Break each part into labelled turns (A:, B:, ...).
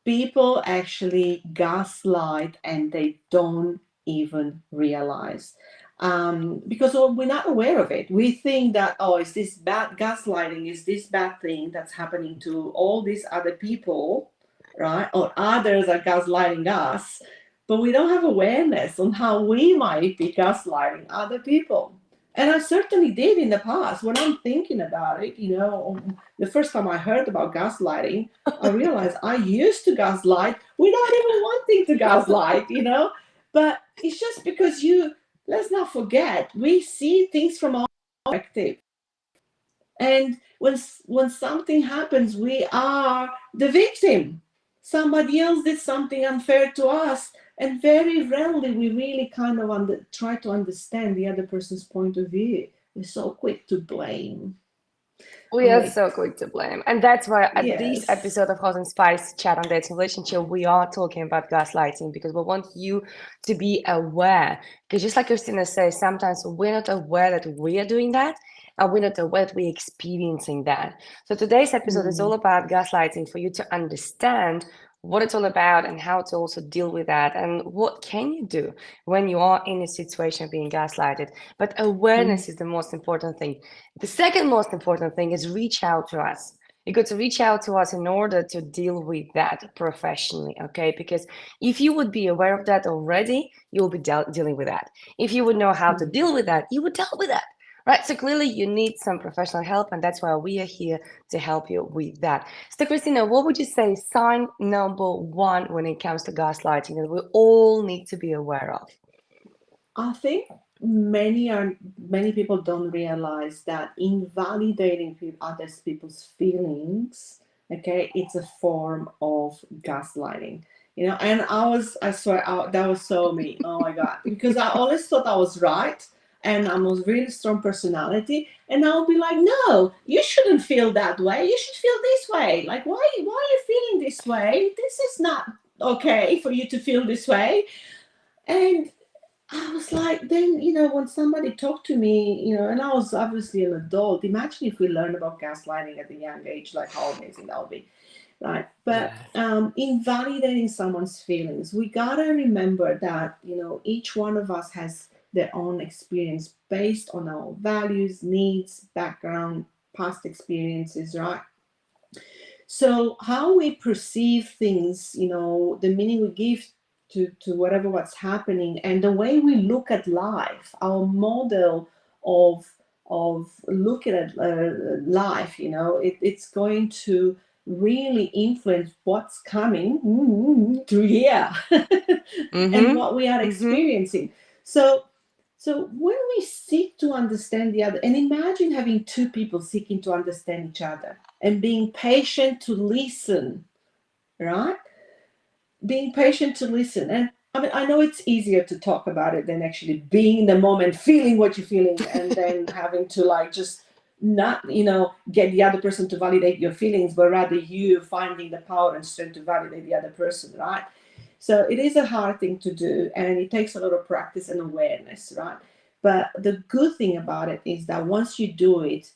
A: people actually gaslight and they don't even realize. Because we're not aware of it. We think that, oh, is this bad gaslighting? Is this bad thing that's happening to all these other people, right? Or others are gaslighting us, but we don't have awareness on how we might be gaslighting other people. And I certainly did in the past. When I'm thinking about it, the first time I heard about gaslighting, I realized I used to gaslight without even wanting to gaslight. But it's just because let's not forget, we see things from our perspective. And when something happens, we are the victim. Somebody else did something unfair to us, and very rarely we really kind of try to understand the other person's point of view. We're so quick to blame.
B: We
A: I'm
B: are
A: like,
B: so quick to blame. And that's why at this
A: yes.
B: episode of Hot and Spice Chat on Dating Relationship, we are talking about gaslighting because we want you to be aware. Because just like Christina says, sometimes we're not aware that we are doing that and we're not aware that we're experiencing that. So today's episode is all
A: Mm,
B: about gaslighting for you to understand what it's all about and how to also deal with that and what can you do when you are in a situation of being gaslighted. But
A: mm,
B: awareness is the most important thing. The second most important thing is reach out to us. You got to reach out to us in order to deal with that professionally, okay? Because if you would be aware of that already, you'll be dealing with that. If you would know how to
A: mm.
B: deal with that, you would deal with that, right? So clearly, you need some professional help, and that's why we are here to help you with that. So, Christina, what would you say sign number one when it comes to gaslighting that we all need to be aware of?
A: I think many people don't realize that invalidating other people's feelings, okay, it's a form of gaslighting. And I swear, that was so me. Oh my God, because I always thought I was right, and I'm a really strong personality, and I'll be like, no, you shouldn't feel that way. You should feel this way. Like, why are you feeling this way? This is not okay for you to feel this way. And I was like, then, when somebody talked to me, and I was obviously an adult, imagine if we learned about gaslighting at a young age, like how amazing that would be, right? But
B: Yes.
A: invalidating someone's feelings, we gotta remember that, each one of us has their own experience based on our values, needs, background, past experiences, right? So how we perceive things, the meaning we give to whatever what's happening, and the way we look at life, our model of looking at life, it's going to really influence what's coming through here and
B: Mm-hmm.
A: what we are
B: Mm-hmm.
A: experiencing. So when we seek to understand the other, and imagine having two people seeking to understand each other and being patient to listen, right? Being patient to listen. And I mean, I know it's easier to talk about it than actually being in the moment, feeling what you're feeling, and then having to like just not, get the other person to validate your feelings, but rather you finding the power and strength to validate the other person, right? So it is a hard thing to do, and it takes a lot of practice and awareness, right? But the good thing about it is that once you do it,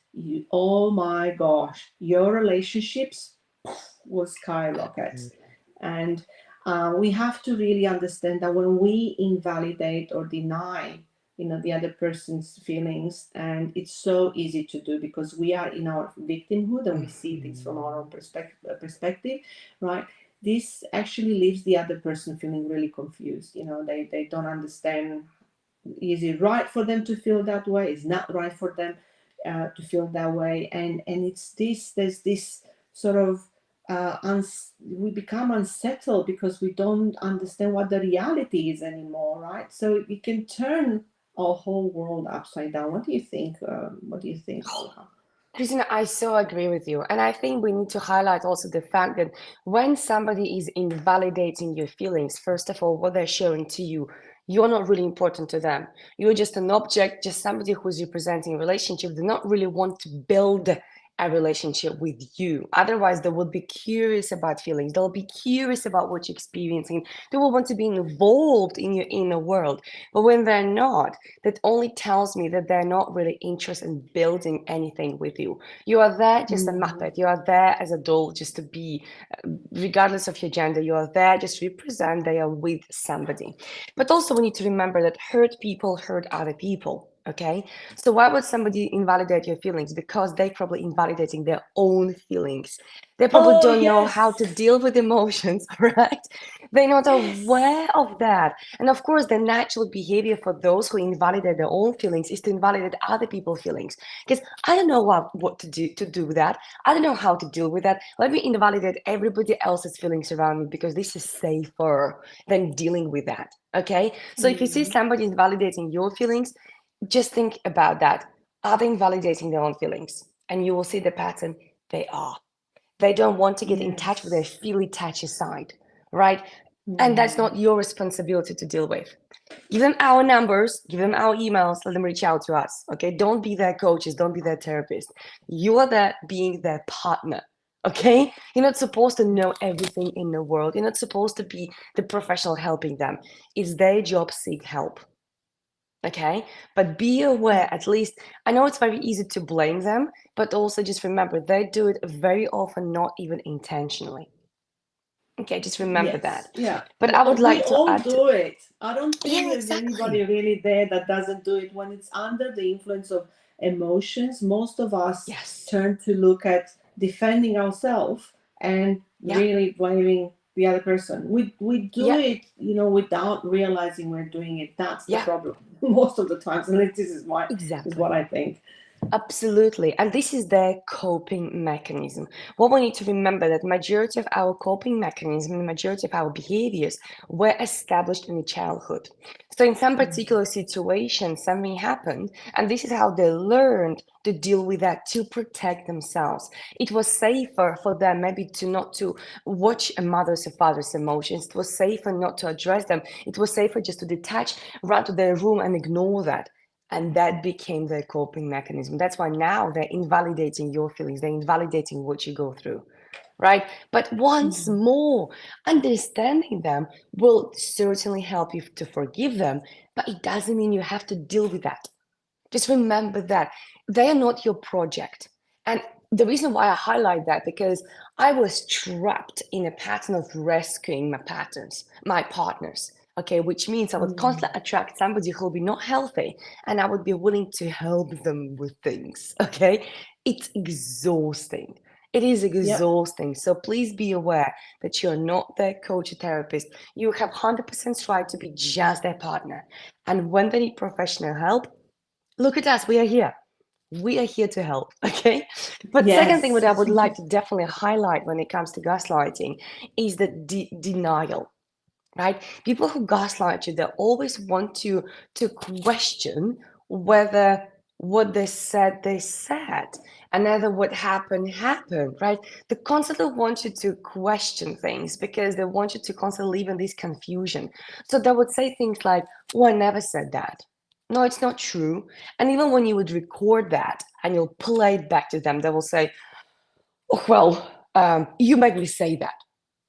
A: oh my gosh, your relationships will skyrocket. And we have to really understand that when we invalidate or deny, the other person's feelings, and it's so easy to do because we are in our victimhood and we see things from our own perspective, right? This actually leaves the other person feeling really confused. They don't understand, is it right for them to feel that way, is not right for them to feel that way, and there's this sort of we become unsettled because we don't understand what the reality is anymore, right? So it can turn our whole world upside down. What do you think, Olga?
B: Christina, I so agree with you. And I think we need to highlight also the fact that when somebody is invalidating your feelings, first of all, what they're showing to you, you're not really important to them. You're just an object, just somebody who's representing a relationship. They not really want to build a relationship with you. Otherwise, they will be curious about feelings. They'll be curious about what you're experiencing. They will want to be involved in your inner world. But when they're not, that only tells me that they're not really interested in building anything with you. You are there just a muppet. You are there as a doll just to be, regardless of your gender, you are there just to represent they are with somebody. But also we need to remember that hurt people hurt other people. Okay, so why would somebody invalidate your feelings? Because they're probably invalidating their own feelings. They probably
A: Oh,
B: don't know how
A: yes.
B: to deal with emotions, right? They're not
A: Yes.
B: aware of that. And of course, the natural behavior for those who invalidate their own feelings is to invalidate other people's feelings. Because I don't know what to do with that. I don't know how to deal with that. Let me invalidate everybody else's feelings around me because this is safer than dealing with that. Okay. So if you see somebody invalidating your feelings, just think about that. Are they invalidating their own feelings? And you will see the pattern. They are. They don't want to get in touch with their
A: Yes.
B: feely touchy side, right? And that's
A: Mm.
B: not your responsibility to deal with. Give them our numbers, give them our emails, let them reach out to us. Okay. Don't be their coaches, don't be their therapist. You are there being their partner. Okay. You're not supposed to know everything in the world. You're not supposed to be the professional helping them. It's their job, seek help. Okay, but be aware, at least. I know it's very easy to blame them, but also just remember they do it very often not even intentionally. Okay, just remember
A: Yes,
B: that.
A: yeah.
B: But I would
A: We
B: like to
A: all
B: add to,
A: do it. I don't think
B: yeah,
A: there's anybody
B: exactly.
A: really there that doesn't do it. When it's under the influence of emotions, most of us
B: Yes.
A: turn to look at defending ourselves and
B: Yeah.
A: really blaming the other person. We do
B: Yeah.
A: it, without realizing we're doing it. That's the
B: Yeah.
A: problem most of the times. And this is
B: Exactly.
A: what I think.
B: Absolutely. And this is their coping mechanism. What we need to remember that majority of our coping mechanism, the majority of our behaviors were established in childhood. So in some particular situation, something happened, and this is how they learned to deal with that to protect themselves. It was safer for them maybe to not to watch a mother's or father's emotions. It was safer not to address them. It was safer just to detach, run to their room and ignore that. And that became their coping mechanism. That's why now they're invalidating your feelings, they're invalidating what you go through, right? But once more, understanding them will certainly help you to forgive them, but it doesn't mean you have to deal with that. Just remember that they are not your project. And the reason why I highlight that, because I was trapped in a pattern of rescuing my partners. Okay, which means I would constantly attract somebody who will be not healthy and I would be willing to help them with things. Okay, it's exhausting. It is
A: Yep.
B: exhausting. So please be aware that you're not their coach or therapist. You have 100% right to be just their partner. And when they need professional help, look at us. We are here. We are here to help. Okay. But second thing, what
A: Yes.
B: I would like to definitely highlight when it comes to gaslighting is the denial, right? People who gaslight you, they always want to question whether what they said, and either what happened, right? They constantly want you to question things because they want you to constantly live in this confusion. So they would say things like, oh, I never said that. No, it's not true. And even when you would record that and you'll play it back to them, they will say, oh, well, you made me say that.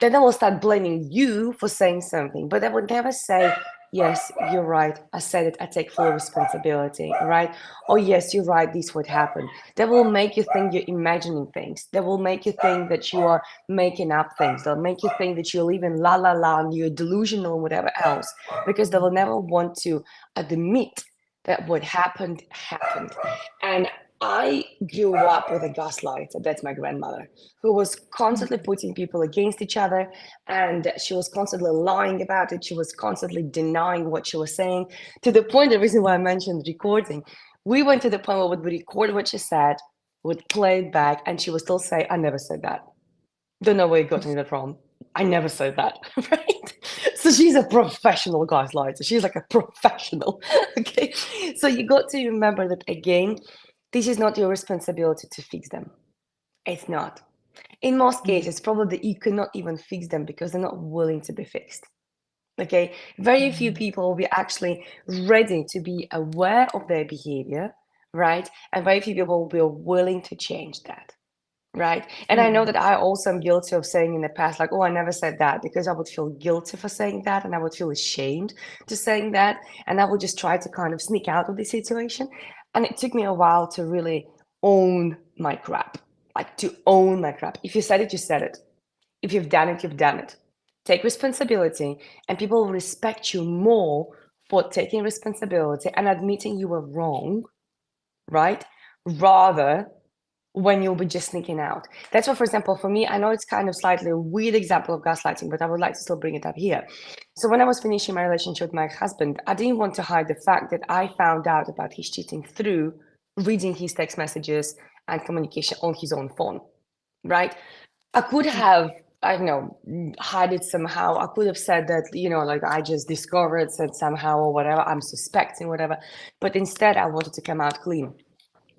B: Then they will start blaming you for saying something, but they would never say, yes, you're right. I said it. I take full responsibility, right? Oh, yes, you're right. This would happen. They will make you think you're imagining things. They will make you think that you are making up things. They'll make you think that you're living la la la and you're delusional and whatever else, because they will never want to admit that what happened. And I grew up with a gaslighter, that's my grandmother, who was constantly putting people against each other, and she was constantly lying about it. She was constantly denying what she was saying, to the point, the reason why I mentioned recording, we went to the point where we would record what she said, would play it back, and she would still say, I never said that. Don't know where you got it from. I never said that, right? So she's a professional gaslighter. She's like a professional. Okay. So you got to remember that again, this is not your responsibility to fix them. It's not. In most cases, probably you cannot even fix them because they're not willing to be fixed. Okay. Very few people will be actually ready to be aware of their behavior, right? And very few people will be willing to change that. Right. And I know
A: Mm.
B: that I also am guilty of saying in the past, like, oh, I never said that, because I would feel guilty for saying that, and I would feel ashamed to saying that. And I would just try to kind of sneak out of the situation. And it took me a while to really own my crap, like to own my crap. If you said it, you said it. If you've done it, you've done it. Take responsibility, and people will respect you more for taking responsibility and admitting you were wrong, right? Rather when you'll be just sneaking out. That's what, for example, for me, I know it's kind of slightly a weird example of gaslighting, but I would like to still bring it up here. So when I was finishing my relationship with my husband, I didn't want to hide the fact that I found out about his cheating through reading his text messages and communication on his own phone, right? I could have, I don't know, hide it somehow. I could have said that, like I just discovered it somehow or whatever, I'm suspecting, whatever. But instead, I wanted to come out clean.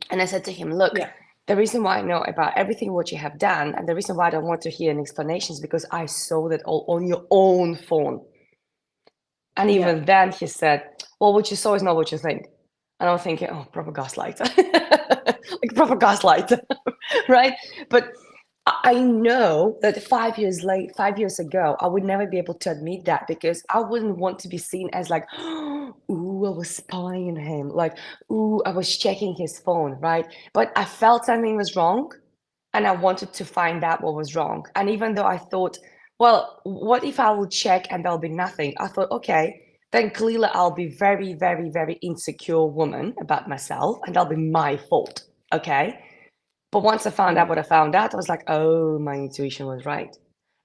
B: And I said to him, look,
A: Yeah.
B: the reason why I know about everything what you have done, and the reason why I don't want to hear an explanation is because I saw that all on your own phone. And
A: Yeah.
B: even then he said, well, what you saw is not what you think. And I'm thinking, oh, proper gaslighter. Like proper gaslighter, right? But I know that 5 years ago, I would never be able to admit that, because I wouldn't want to be seen as like, ooh, I was spying on him. Like, ooh, I was checking his phone, right? But I felt something was wrong, and I wanted to find out what was wrong. And even though I thought, well, what if I will check and there'll be nothing? I thought, okay, then clearly I'll be very, very, very insecure woman about myself, and that'll be my fault. Okay. But once I found out
A: Yeah.
B: what I found out, I was like, oh, my intuition was right.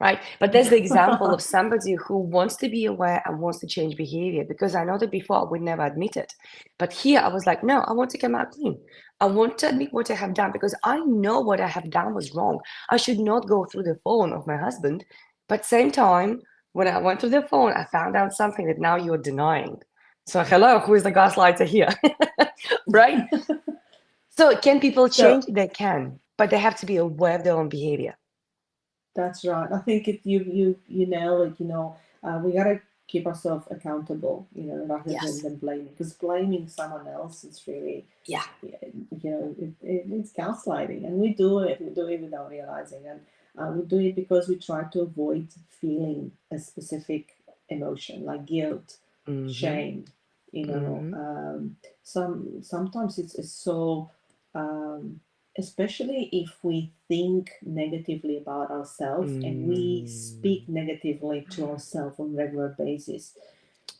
B: Right. But there's the example of somebody who wants to be aware and wants to change behavior, because I know that before I would never admit it. But here I was like, no, I want to come out clean. I want to admit what I have done, because I know what I have done was wrong. I should not go through the phone of my husband. But same time, when I went through the phone, I found out something that now you're denying. So hello, who is the gaslighter here? Right? So can people
A: So
B: change? They can, but they have to be aware of their own behavior.
A: that's right. I think you nail it. We gotta keep ourselves accountable. Rather than
B: Yes.
A: blaming, because blaming someone else is really,
B: Yeah.
A: it's gaslighting, and we do it. We do it without realizing, and we do it because we try to avoid feeling a specific emotion like guilt,
B: Mm-hmm.
A: shame.
B: Mm-hmm.
A: Sometimes it's so. Um, Especially if we think negatively about ourselves and we
B: Mm.
A: speak negatively to ourselves on a regular basis.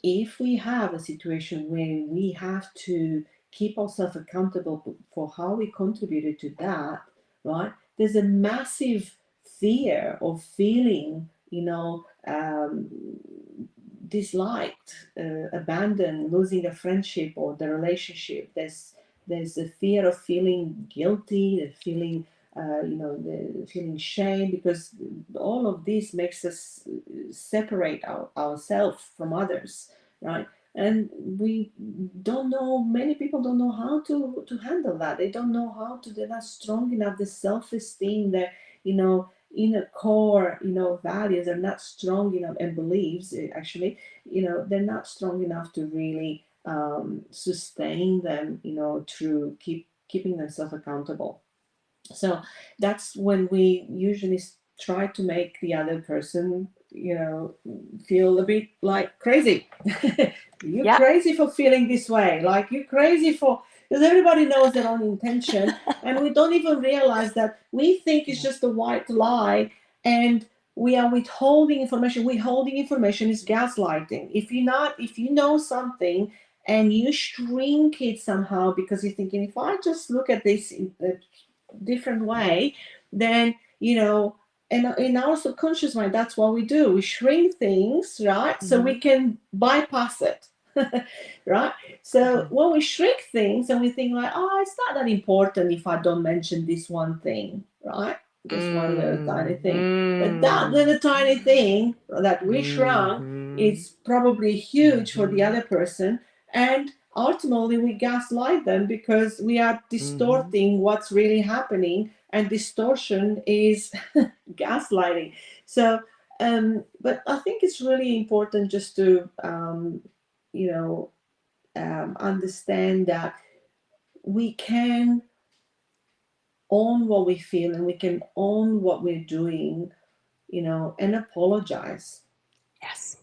A: If we have a situation where we have to keep ourselves accountable for how we contributed to that, right? There's a massive fear of feeling, disliked, abandoned, losing a friendship or the relationship. There's a fear of feeling guilty, the feeling, the feeling shame, because all of this makes us separate ourselves from others, right? And we don't know. Many people don't know how to handle that. They don't know how to. They're not strong enough. The self-esteem, the inner core, values are not strong enough, and beliefs actually, they're not strong enough to really sustain them, through keeping themselves accountable. So that's when we usually try to make the other person, feel a bit like crazy. You're
B: Yeah.
A: crazy for feeling this way. Like you're crazy for, because everybody knows their own intention, and we don't even realize that we think it's just a white lie, and we are withholding information. Withholding information is gaslighting. If you know something and you shrink it somehow because you're thinking, if I just look at this in a different way, then and in our subconscious mind, that's what we do. We shrink things, right? So we
B: Mm-hmm.
A: can bypass it. Right? So
B: Mm-hmm.
A: when we shrink things and we think like, oh, it's not that important if I don't mention this one thing, right? This one little tiny thing. But that
B: Mm-hmm.
A: little tiny thing that we shrunk
B: Mm-hmm.
A: is probably huge for the
B: Mm-hmm.
A: other person. And ultimately, we gaslight them because we are
B: Mm-hmm.
A: distorting what's really happening, and distortion is gaslighting. So, but I think it's really important just to, you know, understand that we can own what we feel and we can own what we're doing, and apologize.
B: Yes,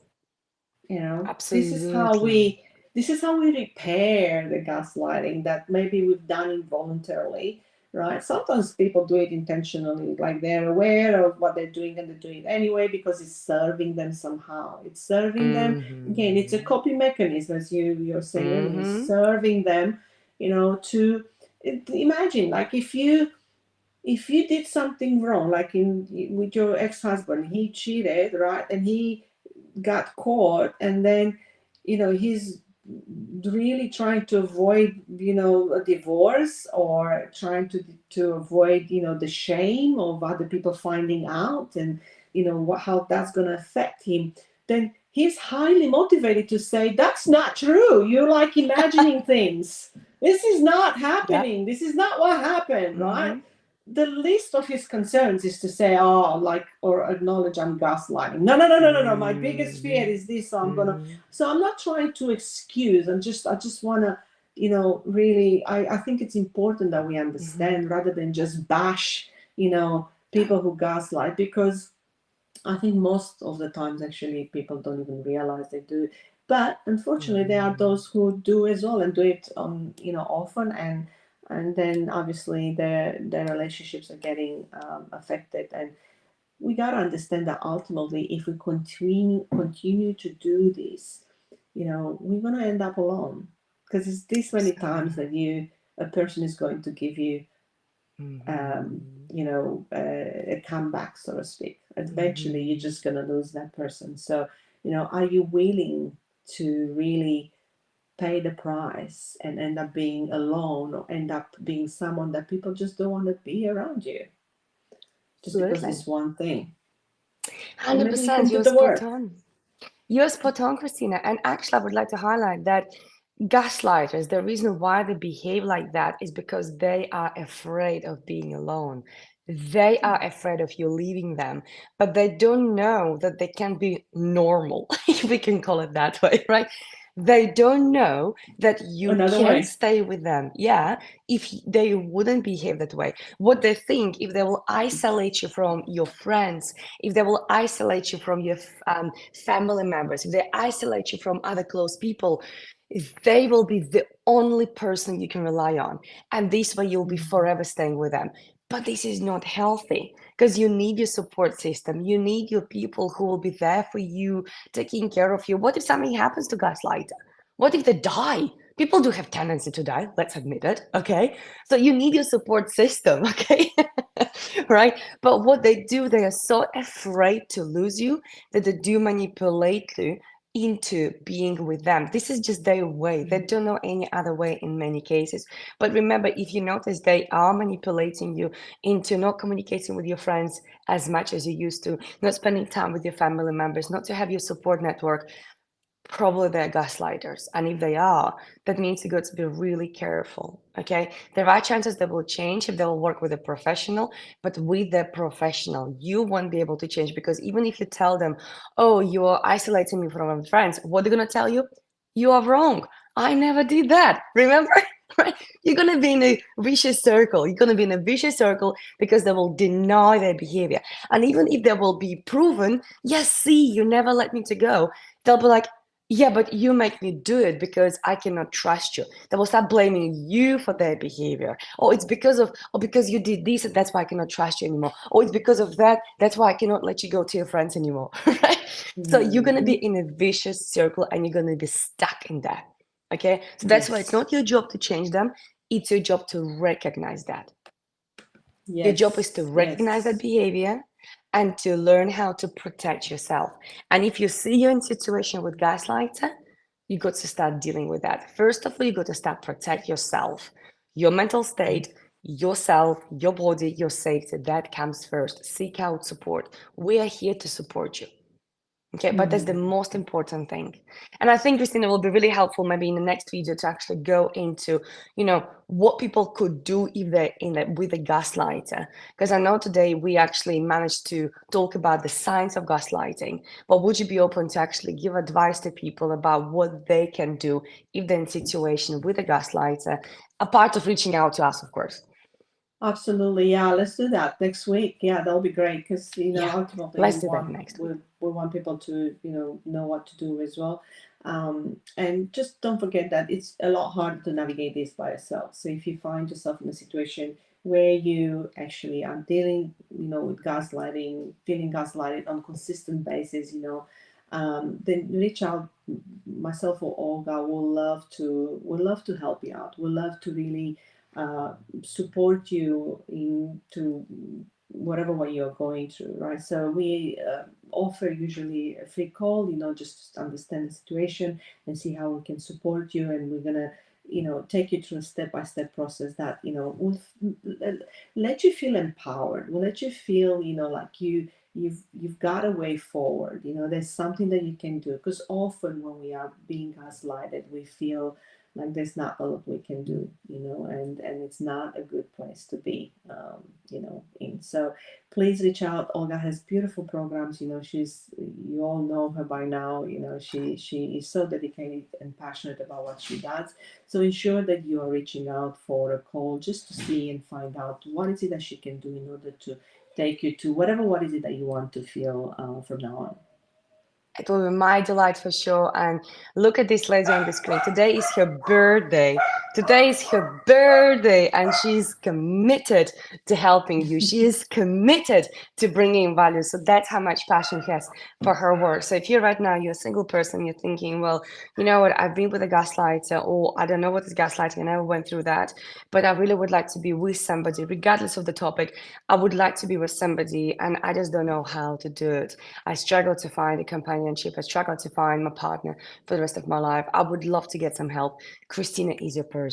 A: This is how
B: absolutely.
A: we repair the gaslighting that maybe we've done involuntarily, right? Sometimes people do it intentionally, like they're aware of what they're doing and they do it anyway because it's serving them somehow. It's serving them. Again, it's a
B: Mm-hmm.
A: copy mechanism, as you're saying. It's
B: Mm-hmm.
A: serving them, to imagine, like, if you did something wrong, like in with your ex-husband, he cheated, right? And he got caught, and then he's really trying to avoid a divorce, or trying to avoid the shame of other people finding out, and how that's going to affect him. Then he's highly motivated to say, that's not true, you're like imagining things, this is not
B: Yep.
A: happening, this is not what happened, right?
B: Mm-hmm.
A: The least of his concerns is to say, oh, like, or acknowledge I'm gaslighting. No, no, no, no, no, no. My biggest fear
B: Mm-hmm.
A: is this. So I'm gonna.
B: Mm-hmm.
A: So I'm not trying to excuse. I just wanna, really. I think it's important that we
B: Mm-hmm.
A: understand rather than just bash, people who gaslight, because I think most of the times actually people don't even realize they do. But unfortunately, there are
B: Mm-hmm.
A: those who do as well and do it often, and then obviously their relationships are getting affected. And we gotta understand that ultimately, if we continue to do this, we're gonna end up alone, because it's this many times
B: Absolutely.
A: that a person is going to give you
B: Mm-hmm.
A: a comeback, so to speak. Eventually, you're
B: Mm-hmm.
A: just going to lose that person. So, are you willing to really pay the price and end up being alone, or end up being someone that people just don't want to be around you just because
B: Absolutely.
A: this one thing? Then maybe you
B: 100%.
A: can do
B: You're
A: the
B: spot
A: work.
B: on. You're spot on, Christina. And actually, I would like to highlight that gaslighters, the reason why they behave like that is because they are afraid of being alone. They are afraid of you leaving them, but they don't know that they can be normal, if we can call it that way, right? They don't know that you
A: Another
B: can
A: way.
B: stay with them, yeah, if they wouldn't behave that way. What they think, if they will isolate you from your friends, if they will isolate you from your family members, if they isolate you from other close people, they will be the only person you can rely on. And this way you'll be
A: Mhm.
B: forever staying with them. But this is not healthy because you need your support system. You need your people who will be there for you, taking care of you. What if something happens to gaslighter? What if they die? People do have tendency to die, let's admit it, okay? So you need your support system, okay? Right? But what they do, they are so afraid to lose you that they do manipulate you into being with them. This is just their way. They don't know any other way in many cases. But remember, if you notice they are manipulating you into not communicating with your friends as much as you used to, not spending time with your family members, not to have your support network, probably they're gaslighters. And if they are, that means you got to be really careful. Okay. There are chances they will change if they will work with a professional, but with the professional, you won't be able to change because even if you tell them, oh, you're isolating me from my friends, what they're going to tell you? You are wrong. I never did that. Remember? Right? You're going to be in a vicious circle. You're going to be in a vicious circle because they will deny their behavior. And even if they will be proven, yes, see, you never let me to go, they'll be like, yeah, but you make me do it because I cannot trust you. They will start blaming you for their behavior. Or it's because of, or because you did this, and that's why I cannot trust you anymore. Or it's because of that, that's why I cannot let you go to your friends anymore. Right? So you're gonna be
A: Mhm.
B: in a vicious circle and you're gonna be stuck in that. Okay? So that's why it's
A: Yes.
B: not your job to change them, it's your job to recognize that. Your job is to
A: Yes.
B: recognize that
A: Yes.
B: behavior and to learn how to protect yourself. And if you see you're in a situation with gaslighter, you got to start dealing with that. First of all, you got to start protect yourself, your mental state, yourself, your body, your safety. That comes first. Seek out support. We are here to support you. Okay, but that's the most important thing. And I think Christina will be really helpful maybe in the next video to actually go into, what people could do if they're with a gaslighter. Because I know today we actually managed to talk about the science of gaslighting, but would you be open to actually give advice to people about what they can do if they're in a situation with a gaslighter, apart of reaching out to us, of course?
A: Absolutely, yeah. Let's do that next week. Yeah, that'll be great because
B: Yeah,
A: ultimately
B: let's do that next week.
A: we want people to know what to do as well. And just don't forget that it's a lot harder to navigate this by yourself. So if you find yourself in a situation where you actually are dealing, with gaslighting, feeling gaslighted on a consistent basis, then reach out. Myself or Olga will love to help you out. We'll love to really uh, support you into whatever way you're going through, right? So we offer usually a free call, just to understand the situation and see how we can support you. And we're gonna, take you through a step-by-step process that, will let you feel empowered. Will let you feel, like you've got a way forward. There's something that you can do. Because often when we are being gaslighted, we feel like there's not a lot we can do, and it's not a good place to be, in. So please reach out. Olga has beautiful programs. You all know her by now. She is so dedicated and passionate about what she does. So ensure that you are reaching out for a call just to see and find out what is it that she can do in order to take you to what is it that you want to feel from now on.
B: It will be my delight for sure. And look at this lady on the screen. Today is her birthday. Today is her birthday, and she's committed to helping you. She is committed to bringing value. So that's how much passion she has for her work. So if you're right now, you're a single person, you're thinking, well, you know what, I've been with a gaslighter, or I don't know what is gaslighting, I never went through that, but I really would like to be with somebody, regardless of the topic. I would like to be with somebody, and I just don't know how to do it. I struggle to find a companionship. I struggle to find my partner for the rest of my life. I would love to get some help. Cristina is your person.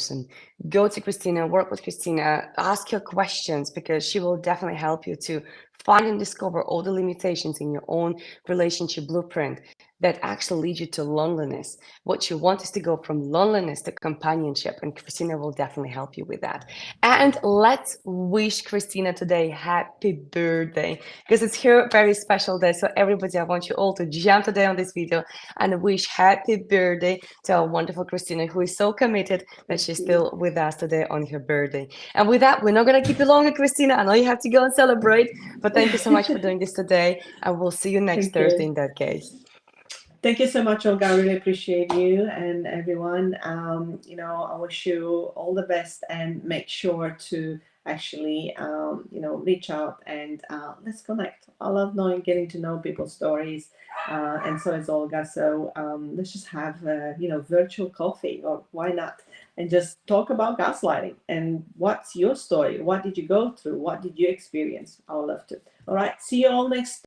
B: Go to Cristina, work with Cristina, ask her questions, because she will definitely help you to find and discover all the limitations in your own relationship blueprint that actually lead you to loneliness. What you want is to go from loneliness to companionship, and Cristina will definitely help you with that. And let's wish Cristina today happy birthday, because it's her very special day. So everybody, I want you all to jump today on this video and wish happy birthday to our wonderful Cristina, who is so committed that she's still with us today on her birthday. And with that, we're not going to keep you longer, Cristina. I know you have to go and celebrate, but thank you so much for doing this today, and we'll see you next Thursday in that case.
A: Thank you so much, Olga. I really appreciate you and everyone. I wish you all the best, and make sure to actually, reach out and let's connect. I love getting to know people's stories, and so is Olga. So let's just have, virtual coffee, or why not? And just talk about gaslighting and what's your story? What did you go through? What did you experience? I would love to. All right. See you all next